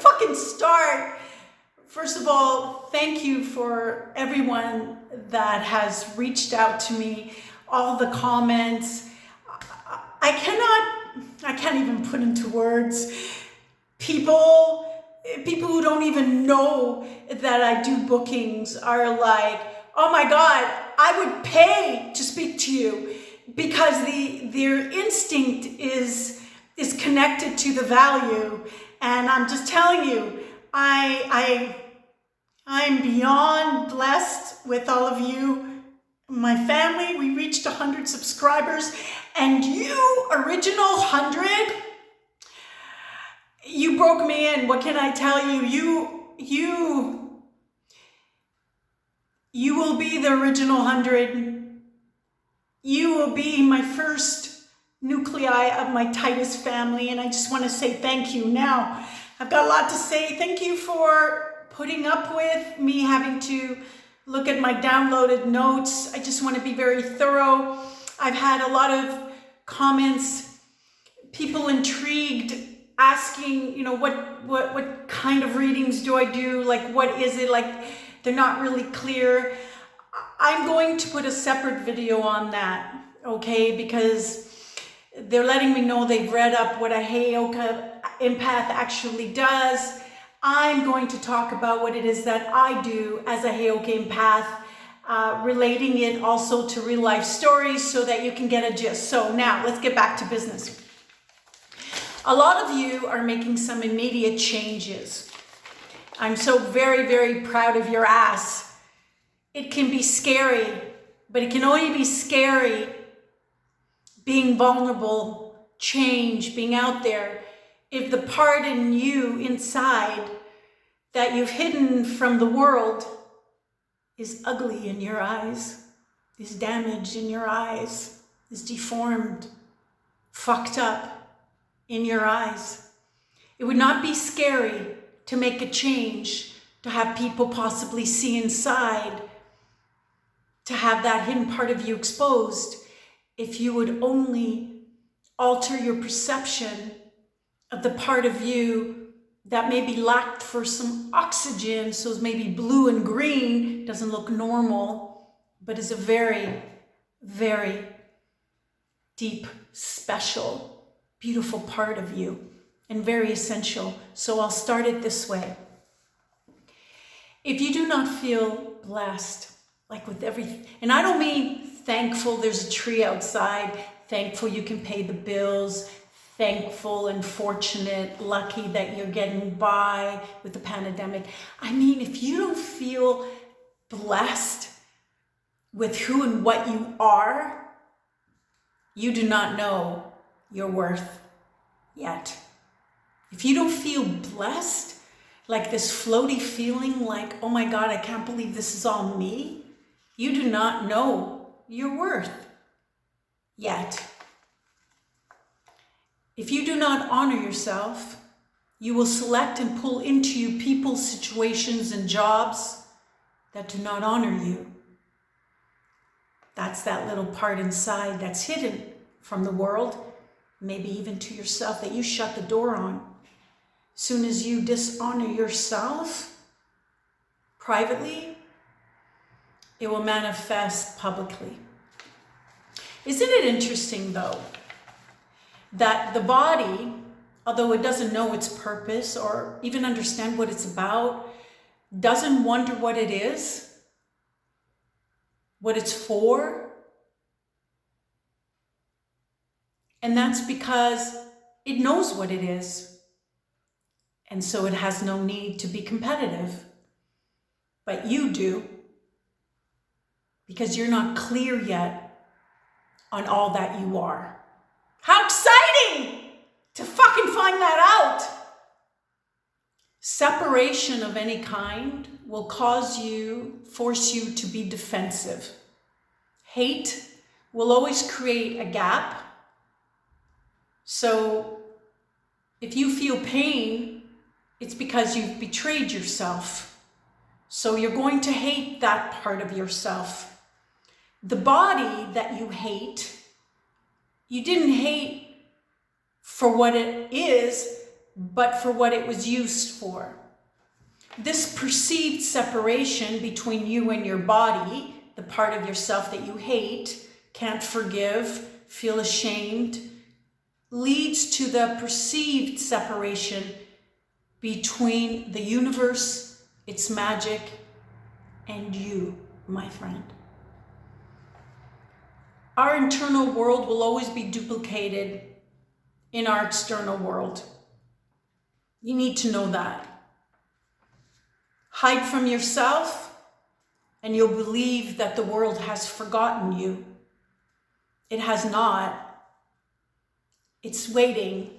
fucking start? First of all, thank you for everyone that has reached out to me, all the comments. I can't even put into words. People who don't even know that I do bookings are like, oh my God, I would pay to speak to you, because their instinct is connected to the value. And I'm just telling you, I'm beyond blessed with all of you, my family. We reached 100 subscribers, and you, original 100, you broke me in. What can I tell you? You will be the original 100. You will be my first nuclei of my tightest family, and I just want to say thank you. Now, I've got a lot to say. Thank you for putting up with me having to look at my downloaded notes. I just want to be very thorough. I've had a lot of comments, people intrigued, asking, you know, what kind of readings do I do? Like, what is it? Like, they're not really clear. I'm going to put a separate video on that, okay? Because they're letting me know they've read up what a Heyoka empath actually does. I'm going to talk about what it is that I do as a Heyoka empath, relating it also to real life stories so that you can get a gist. So now let's get back to business. A lot of you are making some immediate changes. I'm so very, very proud of your ass. It can be scary, but it can only be scary being vulnerable, change, being out there, if the part in you inside that you've hidden from the world is ugly in your eyes, is damaged in your eyes, is deformed, fucked up in your eyes. It would not be scary to make a change, to have people possibly see inside, to have that hidden part of you exposed, if you would only alter your perception of the part of you that maybe lacked for some oxygen, so it's maybe blue and green, doesn't look normal, but is a very, very deep, special, beautiful part of you, and very essential. So I'll start it this way. If you do not feel blessed, like with everything, and I don't mean thankful there's a tree outside, thankful you can pay the bills, thankful and fortunate, lucky that you're getting by with the pandemic. I mean, if you don't feel blessed with who and what you are, you do not know your worth yet. If you don't feel blessed, like this floaty feeling like, oh my God, I can't believe this is all me, you do not know your worth yet. If you do not honor yourself, you will select and pull into you people, situations, and jobs that do not honor you. That's that little part inside that's hidden from the world, maybe even to yourself, that you shut the door on. Soon as you dishonor yourself privately, it will manifest publicly. Isn't it interesting, though, that the body, although it doesn't know its purpose or even understand what it's about, doesn't wonder what it is, what it's for? And that's because it knows what it is. And so it has no need to be competitive. But you do, because you're not clear yet on all that you are. How exciting to fucking find that out! Separation of any kind will force you to be defensive. Hate will always create a gap. So if you feel pain, it's because you've betrayed yourself. So you're going to hate that part of yourself. The body that you hate, you didn't hate for what it is, but for what it was used for. This perceived separation between you and your body, the part of yourself that you hate, can't forgive, feel ashamed, leads to the perceived separation between the universe, its magic, and you, my friend. Our internal world will always be duplicated in our external world. You need to know that. Hide from yourself, and you'll believe that the world has forgotten you. It has not. It's waiting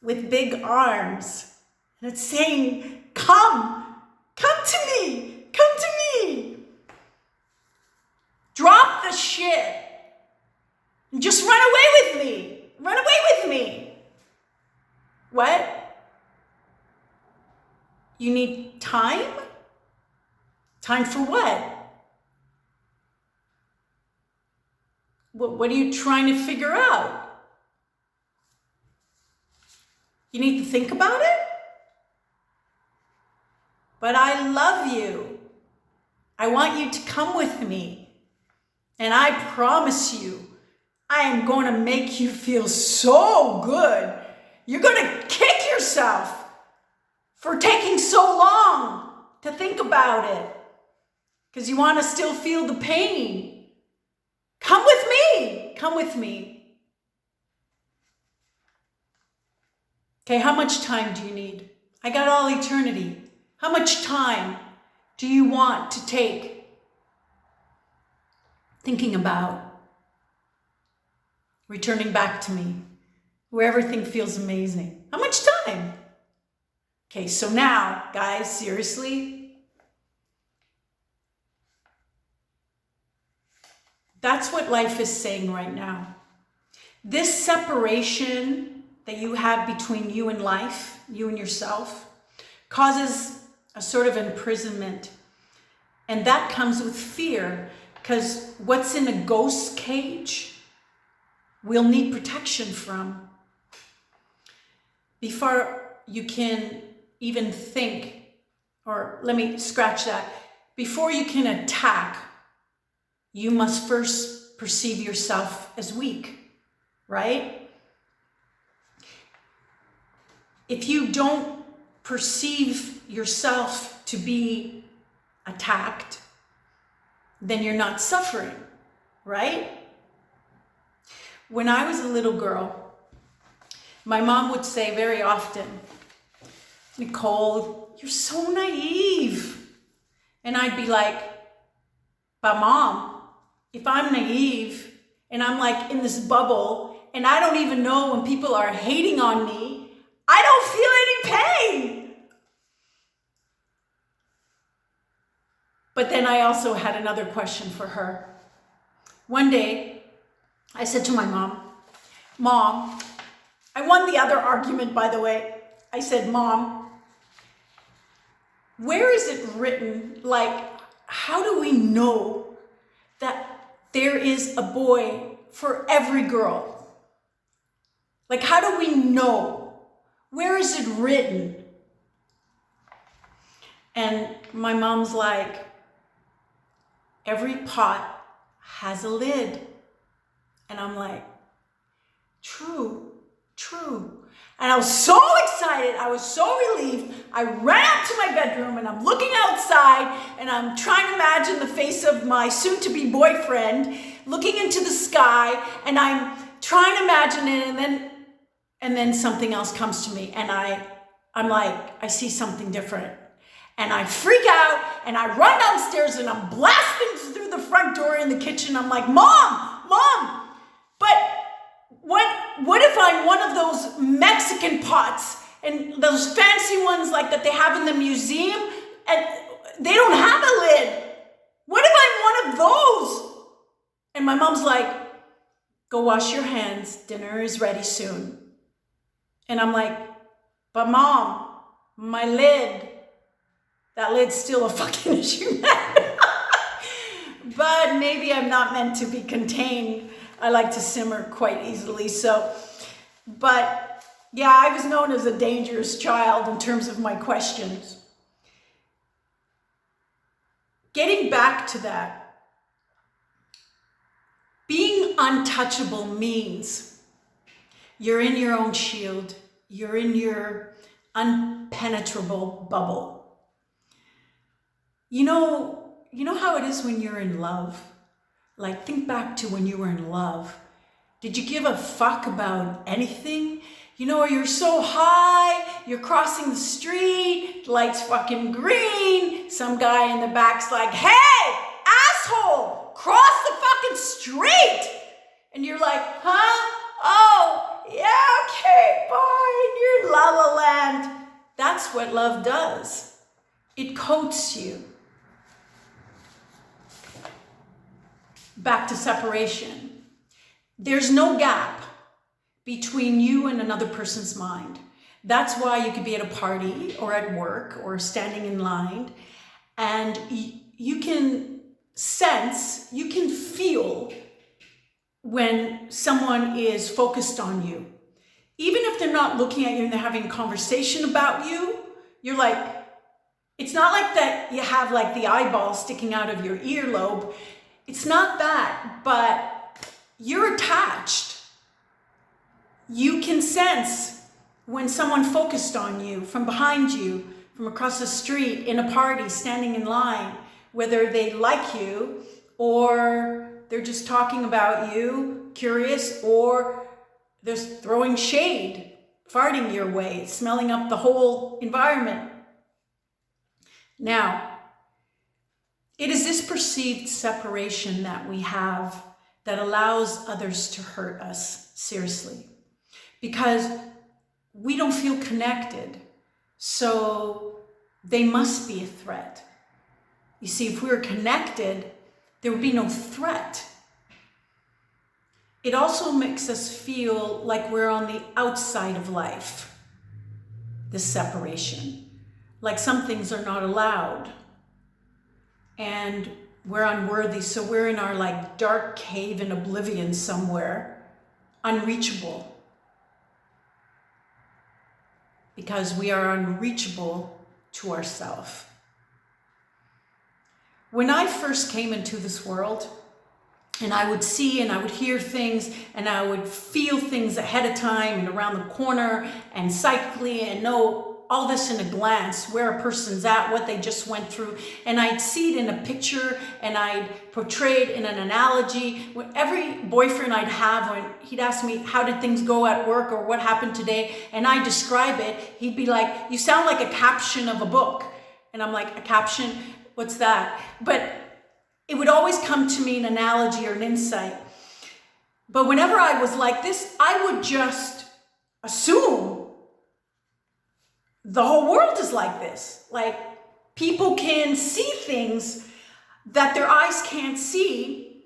with big arms, and it's saying, come to me, come to me. Drop the shit and just run away with me. Run away with me. What? You need time? Time for what? What are you trying to figure out? You need to think about it? But I love you. I want you to come with me. And I promise you, I am going to make you feel so good. You're going to kick yourself for taking so long to think about it. Because you want to still feel the pain. Come with me. Come with me. Okay, how much time do you need? I got all eternity. How much time do you want to take thinking about returning back to me, where everything feels amazing? How much time? Okay, so now, guys, seriously, that's what life is saying right now. This separation that you have between you and life, you and yourself, causes a sort of imprisonment. And that comes with fear, because what's in a ghost cage, we'll need protection from. Before you can even think, or let me scratch that, before you can attack, you must first perceive yourself as weak, right? If you don't perceive yourself to be attacked, then you're not suffering, right? When I was a little girl, my mom would say very often, Nicole, you're so naive. And I'd be like, but Mom, if I'm naive and I'm like in this bubble and I don't even know when people are hating on me, I don't feel any pain. But then I also had another question for her. One day, I said to my mom, Mom, I won the other argument, by the way. I said, Mom, where is it written, like, how do we know that there is a boy for every girl? Like, how do we know? Where is it written? And my mom's like, every pot has a lid. And I'm like, true. And I was so excited. I was so relieved. I ran out to my bedroom and I'm looking outside and I'm trying to imagine the face of my soon-to-be boyfriend looking into the sky, and I'm trying to imagine it, and then something else comes to me, and I'm like, I see something different. And I freak out and I run downstairs and I'm blasting through the front door in the kitchen. I'm like, Mom, but what if I'm one of those Mexican pots and those fancy ones like that they have in the museum and they don't have a lid? What if I'm one of those? And my mom's like, go wash your hands. Dinner is ready soon. And I'm like, but Mom, my lid, that lid's still a fucking issue. But maybe I'm not meant to be contained. I like to simmer quite easily. So, but Yeah, I was known as a dangerous child in terms of my questions. Getting back to that, being untouchable means you're in your own shield. You're in your unpenetrable bubble. You know how it is when you're in love? Like, think back to when you were in love. Did you give a fuck about anything? You know, you're so high, you're crossing the street, the light's fucking green. Some guy in the back's like, hey, asshole, cross the fucking street. And you're like, huh? Oh, yeah, okay, bye. You're la la land. That's what love does. It coats you. Back to separation. There's no gap between you and another person's mind. That's why you could be at a party or at work or standing in line, and you can sense, you can feel when someone is focused on you. Even if they're not looking at you and they're having a conversation about you, you're like, it's not like that you have like the eyeball sticking out of your earlobe. It's not that, but you're attached. You can sense when someone focused on you, from behind you, from across the street, in a party, standing in line, whether they like you or they're just talking about you, curious, or they're throwing shade, farting your way, smelling up the whole environment. Now, it is this perceived separation that we have that allows others to hurt us seriously, because we don't feel connected, so they must be a threat. You see, if we were connected, there would be no threat. It also makes us feel like we're on the outside of life, this separation, like some things are not allowed. And we're unworthy, so we're in our like dark cave in oblivion somewhere, unreachable. Because we are unreachable to ourselves. When I first came into this world, and I would see and I would hear things and I would feel things ahead of time and around the corner and psychically and know all this in a glance, where a person's at, what they just went through. And I'd see it in a picture and I'd portray it in an analogy. Every boyfriend I'd have, when he'd ask me, how did things go at work or what happened today? And I'd describe it, he'd be like, you sound like a caption of a book. And I'm like, a caption? What's that? But it would always come to me an analogy or an insight. But whenever I was like this, I would just assume the whole world is like this. Like, people can see things that their eyes can't see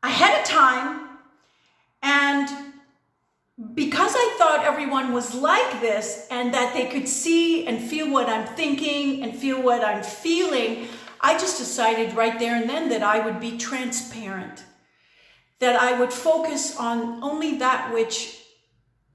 ahead of time. And because I thought everyone was like this and that they could see and feel what I'm thinking and feel what I'm feeling, I just decided right there and then that I would be transparent, that I would focus on only that which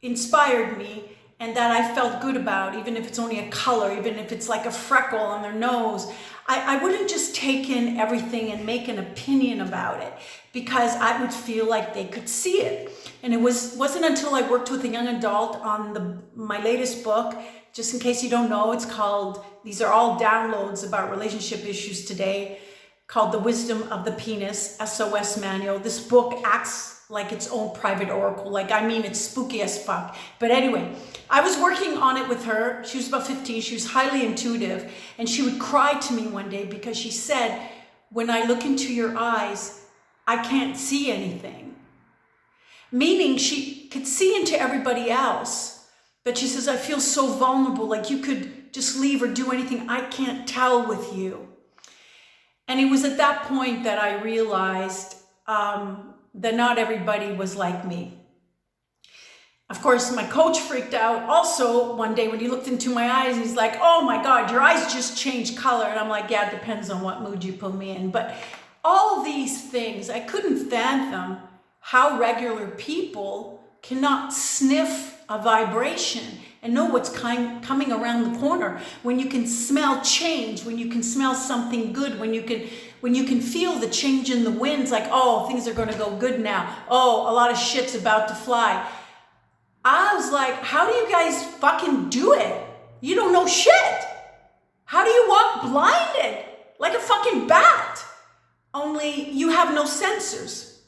inspired me and that I felt good about, even if it's only a color, even if it's like a freckle on their nose. I wouldn't just take in everything and make an opinion about it, because I would feel like they could see it. And it wasn't until I worked with a young adult on my latest book, just in case you don't know, it's called, these are all downloads about relationship issues today, called The Wisdom of the Penis, SOS Manual. This book acts like its own private oracle. Like, I mean, it's spooky as fuck. But anyway, I was working on it with her. She was about 15. She was highly intuitive. And she would cry to me one day because she said, when I look into your eyes, I can't see anything. Meaning she could see into everybody else. But she says, I feel so vulnerable. Like, you could just leave or do anything. I can't tell with you. And it was at that point that I realized that not everybody was like me. Of course, my coach freaked out also one day when he looked into my eyes and he's like, oh my God, your eyes just changed color. And I'm like, yeah, it depends on what mood you put me in. But all these things, I couldn't fathom how regular people cannot sniff a vibration and know what's coming around the corner, when you can smell change, when you can smell something good, when you can feel the change in the winds, like, oh, things are going to go good now. Oh, a lot of shit's about to fly. I was like, how do you guys fucking do it? You don't know shit. How do you walk blinded like a fucking bat? Only you have no sensors.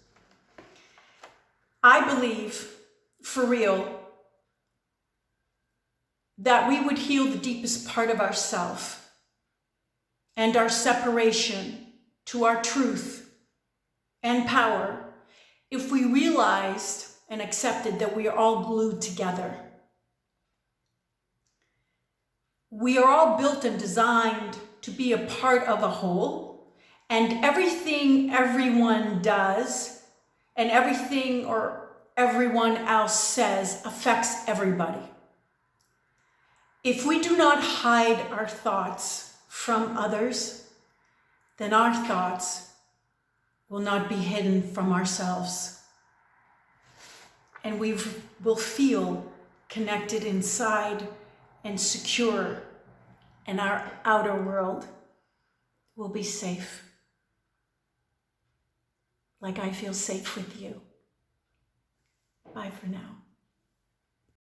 I believe, for real, that we would heal the deepest part of ourself and our separation to our truth and power if we realized and accepted that we are all glued together. We are all built and designed to be a part of a whole, and everything everyone does and everything or everyone else says affects everybody. If we do not hide our thoughts from others, then our thoughts will not be hidden from ourselves. And we will feel connected inside and secure, and our outer world will be safe. Like I feel safe with you. Bye for now.